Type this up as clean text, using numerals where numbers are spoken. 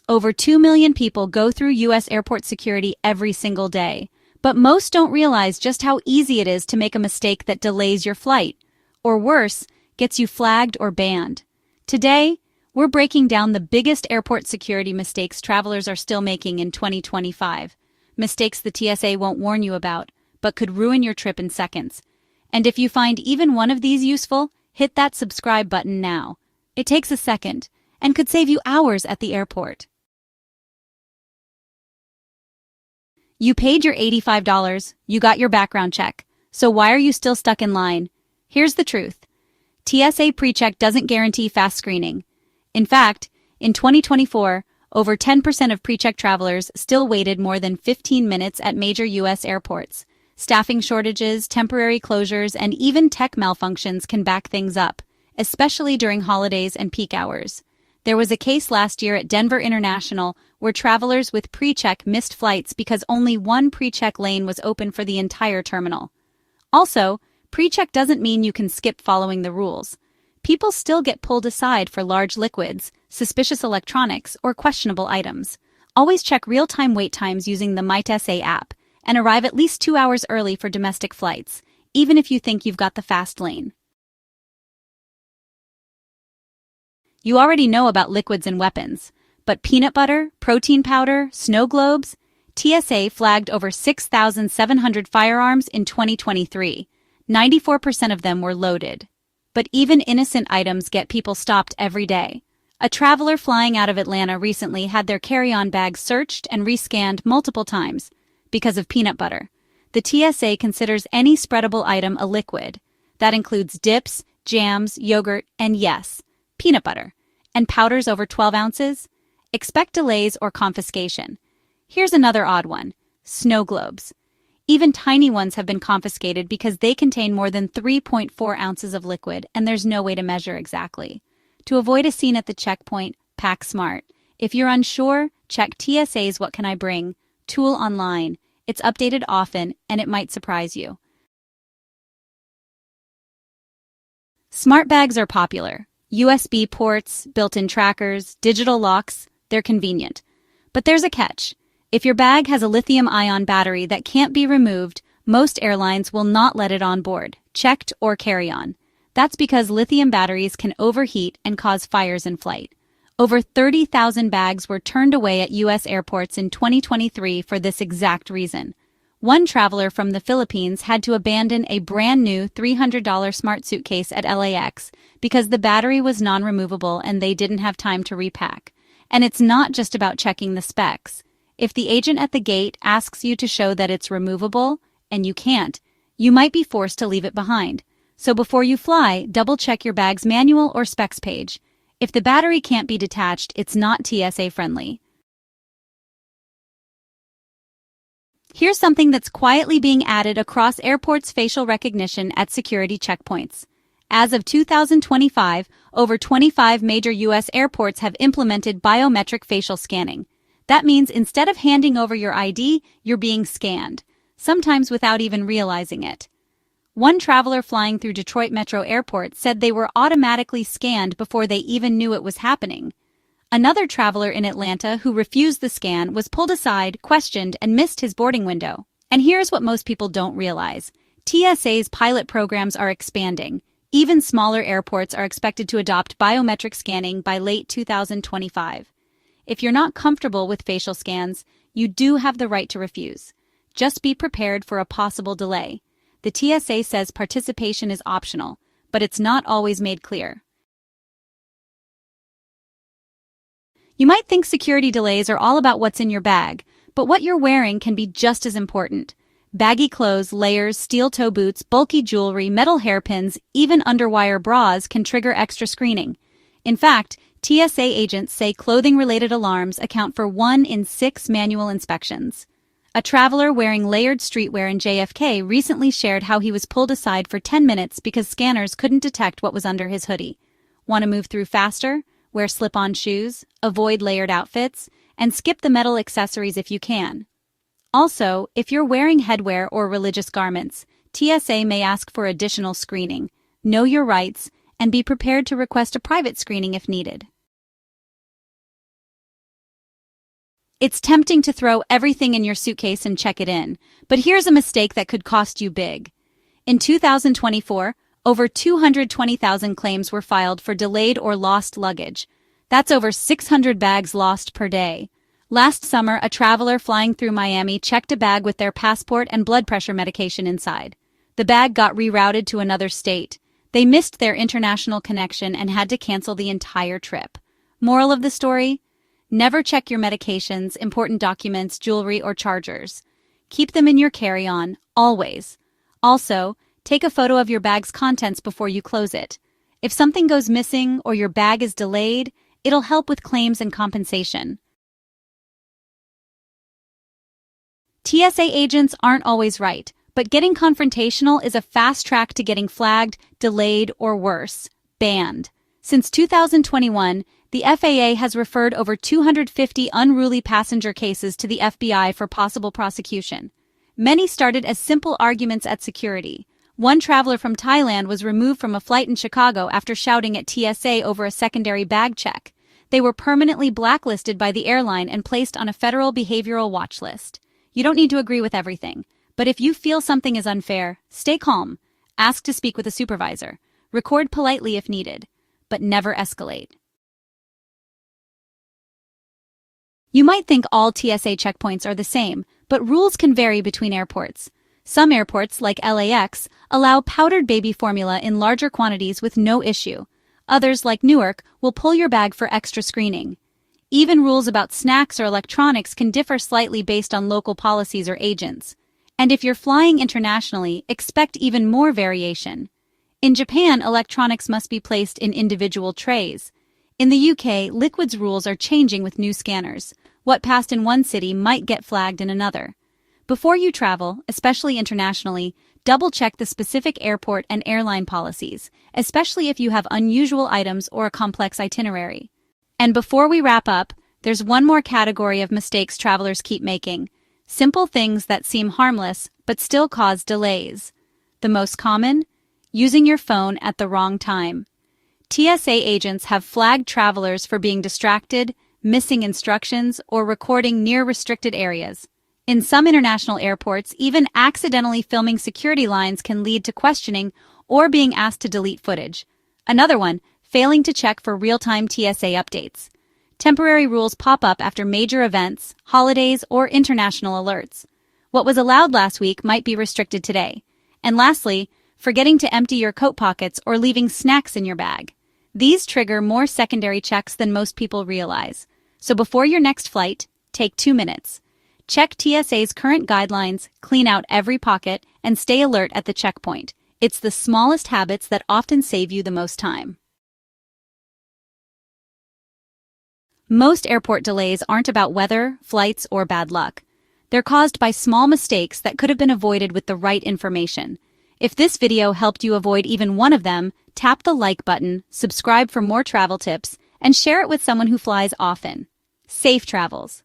Over 2 million people go through U.S. airport security every single day. But most don't realize just how easy it is to make a mistake that delays your flight, or worse, gets you flagged or banned. Today, we're breaking down the biggest airport security mistakes travelers are still making in 2025. Mistakes the TSA won't warn you about, but could ruin your trip in seconds. And if you find even one of these useful, hit that subscribe button now. It takes a second, and could save you hours at the airport. You paid your $85, you got your background check, so why are you still stuck in line? Here's the truth. TSA PreCheck doesn't guarantee fast screening. In fact, in 2024, over 10% of PreCheck travelers still waited more than 15 minutes at major U.S. airports. Staffing shortages, temporary closures, and even tech malfunctions can back things up, especially during holidays and peak hours. There was a case last year at Denver International where travelers with PreCheck missed flights because only one PreCheck lane was open for the entire terminal. Also, PreCheck doesn't mean you can skip following the rules. People still get pulled aside for large liquids, suspicious electronics, or questionable items. Always check real-time wait times using the TSA app, and arrive at least 2 hours early for domestic flights, even if you think you've got the fast lane. You already know about liquids and weapons, but peanut butter, protein powder, snow globes? TSA flagged over 6,700 firearms in 2023. 94% of them were loaded. But even innocent items get people stopped every day. A traveler flying out of Atlanta recently had their carry-on bag searched and rescanned multiple times because of peanut butter. The TSA considers any spreadable item a liquid. That includes dips, jams, yogurt, and yes, peanut butter. And powders over 12 ounces? Expect delays or confiscation. Here's another odd one: snow globes. Even tiny ones have been confiscated because they contain more than 3.4 ounces of liquid and there's no way to measure exactly. To avoid a scene at the checkpoint, pack smart. If you're unsure, check TSA's What Can I Bring tool online. It's updated often and it might surprise you. Smart bags are popular. USB ports, built-in trackers, digital locks, they're convenient. But there's a catch. If your bag has a lithium-ion battery that can't be removed, most airlines will not let it on board, checked or carry-on. That's because lithium batteries can overheat and cause fires in flight. Over 30,000 bags were turned away at U.S. airports in 2023 for this exact reason. One traveler from the Philippines had to abandon a brand new $300 smart suitcase at LAX because the battery was non-removable and they didn't have time to repack. And it's not just about checking the specs. If the agent at the gate asks you to show that it's removable, and you can't, you might be forced to leave it behind. So before you fly, double-check your bag's manual or specs page. If the battery can't be detached, it's not TSA friendly. Here's something that's quietly being added across airports: facial recognition at security checkpoints. As of 2025, over 25 major U.S. airports have implemented biometric facial scanning. That means instead of handing over your ID, you're being scanned, sometimes without even realizing it. One traveler flying through Detroit Metro Airport said they were automatically scanned before they even knew it was happening. Another traveler in Atlanta who refused the scan was pulled aside, questioned, and missed his boarding window. And here's what most people don't realize. TSA's pilot programs are expanding. Even smaller airports are expected to adopt biometric scanning by late 2025. If you're not comfortable with facial scans, you do have the right to refuse. Just be prepared for a possible delay. The TSA says participation is optional, but it's not always made clear. You might think security delays are all about what's in your bag, but what you're wearing can be just as important. Baggy clothes, layers, steel-toe boots, bulky jewelry, metal hairpins, even underwire bras can trigger extra screening. In fact, TSA agents say clothing-related alarms account for 1 in 6 manual inspections. A traveler wearing layered streetwear in JFK recently shared how he was pulled aside for 10 minutes because scanners couldn't detect what was under his hoodie. Want to move through faster? Wear slip-on shoes, avoid layered outfits, and skip the metal accessories if you can. Also, if you're wearing headwear or religious garments, TSA may ask for additional screening. Know your rights, and be prepared to request a private screening if needed. It's tempting to throw everything in your suitcase and check it in, but here's a mistake that could cost you big. In 2024, over 220,000 claims were filed for delayed or lost luggage. That's over 600 bags lost per day. Last summer, a traveler flying through Miami checked a bag with their passport and blood pressure medication inside. The bag got rerouted to another state. They missed their international connection and had to cancel the entire trip. Moral of the story? Never check your medications, important documents, jewelry, or chargers. Keep them in your carry-on, always. Also, take a photo of your bag's contents before you close it. If something goes missing or your bag is delayed, it'll help with claims and compensation. TSA agents aren't always right, but getting confrontational is a fast track to getting flagged, delayed, or worse, banned. Since 2021, the FAA has referred over 250 unruly passenger cases to the FBI for possible prosecution. Many started as simple arguments at security. One traveler from Thailand was removed from a flight in Chicago after shouting at TSA over a secondary bag check. They were permanently blacklisted by the airline and placed on a federal behavioral watch list. You don't need to agree with everything, but if you feel something is unfair, stay calm. Ask to speak with a supervisor. Record politely if needed, but never escalate. You might think all TSA checkpoints are the same, but rules can vary between airports. Some airports, like LAX, allow powdered baby formula in larger quantities with no issue. Others, like Newark, will pull your bag for extra screening. Even rules about snacks or electronics can differ slightly based on local policies or agents. And if you're flying internationally, expect even more variation. In Japan, electronics must be placed in individual trays. In the UK, liquids rules are changing with new scanners. What passed in one city might get flagged in another. Before you travel, especially internationally, double-check the specific airport and airline policies, especially if you have unusual items or a complex itinerary. And before we wrap up, there's one more category of mistakes travelers keep making. Simple things that seem harmless, but still cause delays. The most common? Using your phone at the wrong time. TSA agents have flagged travelers for being distracted, missing instructions, or recording near restricted areas. In some international airports, even accidentally filming security lines can lead to questioning or being asked to delete footage. Another one, failing to check for real-time TSA updates. Temporary rules pop up after major events, holidays, or international alerts. What was allowed last week might be restricted today. And lastly, forgetting to empty your coat pockets or leaving snacks in your bag. These trigger more secondary checks than most people realize. So before your next flight, take 2 minutes. Check TSA's current guidelines, clean out every pocket, and stay alert at the checkpoint. It's the smallest habits that often save you the most time. Most airport delays aren't about weather, flights, or bad luck. They're caused by small mistakes that could have been avoided with the right information. If this video helped you avoid even one of them, tap the like button, subscribe for more travel tips, and share it with someone who flies often. Safe travels!